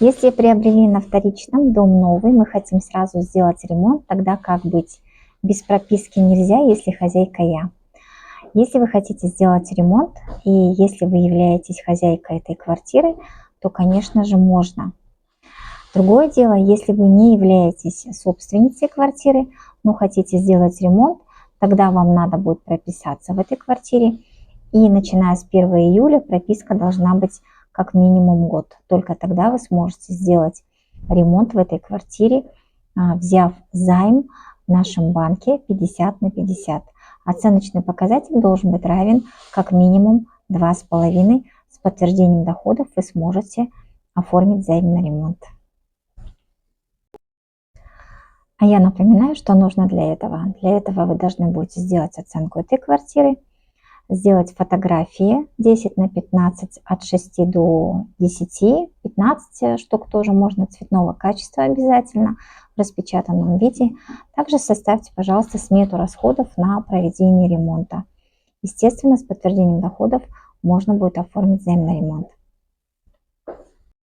Если приобрели на вторичном дом новый, мы хотим сразу сделать ремонт, тогда как быть? Без прописки нельзя, если хозяйка я. Если вы хотите сделать ремонт, и если вы являетесь хозяйкой этой квартиры, то, конечно же, можно. Другое дело, если вы не являетесь собственницей квартиры, но хотите сделать ремонт, тогда вам надо будет прописаться в этой квартире. И начиная с 1 июля прописка должна быть как минимум год. Только тогда вы сможете сделать ремонт в этой квартире, взяв займ в нашем банке 50 на 50. Оценочный показатель должен быть равен как минимум 2,5. С подтверждением доходов вы сможете оформить займ на ремонт. А я напоминаю, что нужно для этого. Для этого вы должны будете сделать оценку этой квартиры, сделать фотографии 10 на 15 от 6 до 10, 15 штук тоже можно, цветного качества обязательно, в распечатанном виде. Также составьте, пожалуйста, смету расходов на проведение ремонта. Естественно, с подтверждением доходов можно будет оформить займ на ремонт.